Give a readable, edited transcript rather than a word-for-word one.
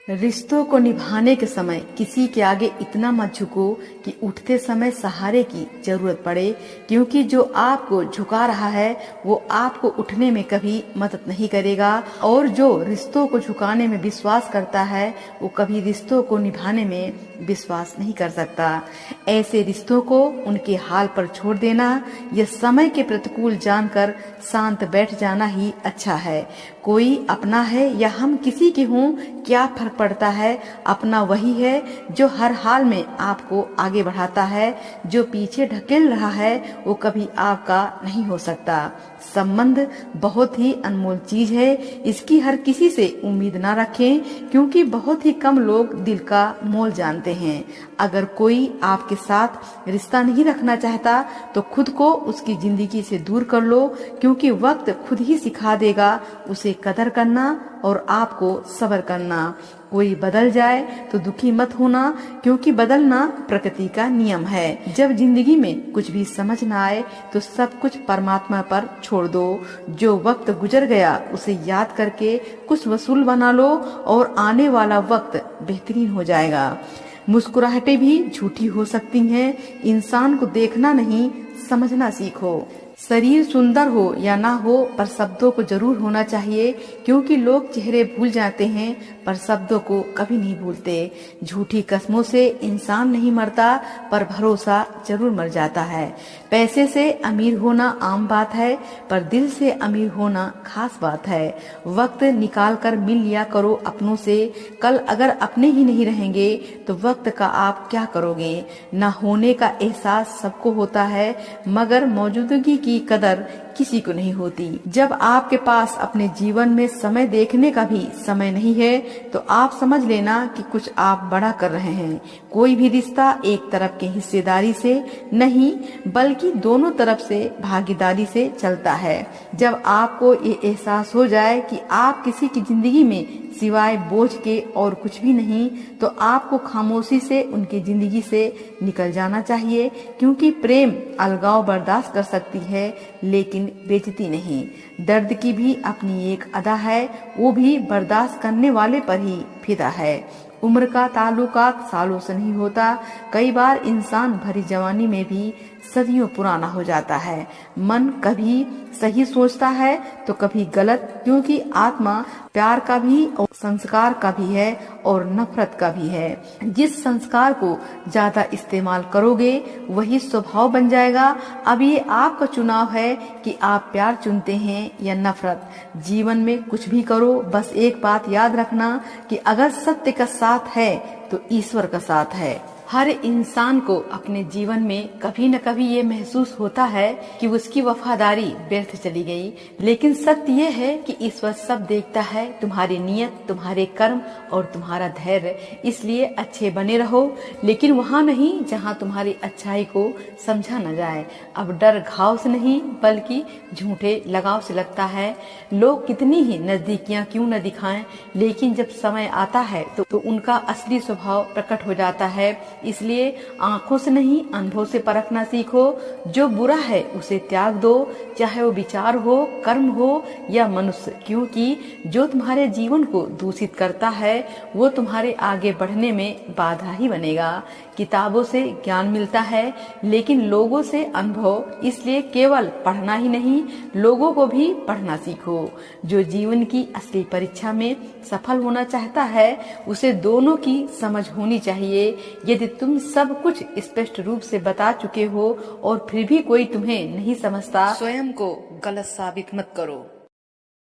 रिश्तों को निभाने के समय किसी के आगे इतना मत झुको कि उठते समय सहारे की जरूरत पड़े, क्योंकि जो आपको झुका रहा है वो आपको उठने में कभी मदद नहीं करेगा, और जो रिश्तों को झुकाने में विश्वास करता है वो कभी रिश्तों को निभाने में विश्वास नहीं कर सकता। ऐसे रिश्तों को उनके हाल पर छोड़ देना या समय के प्रतिकूल जानकर शांत बैठ जाना ही अच्छा है। कोई अपना है या हम किसी के हों, क्या फर्क पड़ता है। अपना वही है जो हर हाल में आपको आगे बढ़ाता है। जो पीछे ढकेल रहा है वो कभी आपका नहीं हो सकता। संबंध बहुत ही अनमोल चीज है, इसकी हर किसी से उम्मीद ना रखें, क्योंकि बहुत ही कम लोग दिल का मोल जानते हैं। अगर कोई आपके साथ रिश्ता नहीं रखना चाहता तो खुद को उसकी जिंदगी से दूर कर लो, क्योंकि वक्त खुद ही सिखा देगा उसे कदर करना और आपको सब्र करना। कोई बदल जाए तो दुखी मत होना, क्योंकि बदलना प्रकृति का नियम है। जब जिंदगी में कुछ भी समझ ना आए तो सब कुछ परमात्मा पर छोड़ दो। जो वक्त गुजर गया उसे याद करके कुछ वसूल बना लो और आने वाला वक्त बेहतरीन हो जाएगा। मुस्कुराहटें भी झूठी हो सकती हैं। इंसान को देखना नहीं, समझना सीखो। शरीर सुंदर हो या ना हो, पर शब्दों को जरूर होना चाहिए, क्योंकि लोग चेहरे भूल जाते हैं पर शब्दों को कभी नहीं भूलते। झूठी कस्मों से इंसान नहीं मरता, पर भरोसा जरूर मर जाता है। पैसे से अमीर होना आम बात है, पर दिल से अमीर होना खास बात है। वक्त निकाल कर मिल लिया करो अपनों से। कल अगर अपने ही नहीं रहेंगे तो वक्त का आप क्या करोगे। न होने का एहसास सबको होता है, मगर मौजूदगी की कदर किसी को नहीं होती। जब आपके पास अपने जीवन में समय देखने का भी समय नहीं है तो आप समझ लेना कि कुछ आप बड़ा कर रहे हैं। कोई भी रिश्ता एक तरफ की हिस्सेदारी से नहीं, बल्कि दोनों तरफ से भागीदारी से चलता है। जब आपको ये एहसास हो जाए कि आप किसी की जिंदगी में सिवाय बोझ के और कुछ भी नहीं, तो आपको खामोशी से उनकी जिंदगी से निकल जाना चाहिए, क्योंकि प्रेम अलगाव बर्दाश्त कर सकती है लेकिन बेइज्जती नहीं। दर्द की भी अपनी एक अदा है, वो भी बर्दाश्त करने वाले पर ही फिदा है। उम्र का ताल्लुकात सालों से नहीं होता। कई बार इंसान भरी जवानी में भी सदियों पुराना हो जाता है। मन कभी सही सोचता है तो कभी गलत, क्योंकि आत्मा प्यार का भी और संस्कार का भी है और नफरत का भी है। जिस संस्कार को ज्यादा इस्तेमाल करोगे वही स्वभाव बन जाएगा। अब ये आपका चुनाव है कि आप प्यार चुनते हैं या नफरत। जीवन में कुछ भी करो, बस एक बात याद रखना कि अगर सत्य का साथ है तो ईश्वर का साथ है। हर इंसान को अपने जीवन में कभी न कभी ये महसूस होता है कि उसकी वफादारी व्यर्थ चली गई, लेकिन सत्य ये है कि ईश्वर सब देखता है, तुम्हारी नीयत, तुम्हारे कर्म और तुम्हारा धैर्य। इसलिए अच्छे बने रहो, लेकिन वहाँ नहीं जहाँ तुम्हारी अच्छाई को समझा न जाए। अब डर घाव से नहीं बल्कि झूठे लगाव से लगता है। लोग कितनी ही नजदीकियाँ क्यों न दिखाएं, लेकिन जब समय आता है तो उनका असली स्वभाव प्रकट हो जाता है। इसलिए आंखों से नहीं अनुभव से परखना सीखो। जो बुरा है उसे त्याग दो, चाहे वो विचार हो, कर्म हो या मनुष्य, क्योंकि जो तुम्हारे जीवन को दूषित करता है वो तुम्हारे आगे बढ़ने में बाधा ही बनेगा। किताबों से ज्ञान मिलता है लेकिन लोगों से अनुभव, इसलिए केवल पढ़ना ही नहीं लोगों को भी पढ़ना सीखो। जो जीवन की असली परीक्षा में सफल होना चाहता है उसे दोनों की समझ होनी चाहिए। यदि तुम सब कुछ स्पष्ट रूप से बता चुके हो और फिर भी कोई तुम्हें नहीं समझता, स्वयं को गलत साबित मत करो।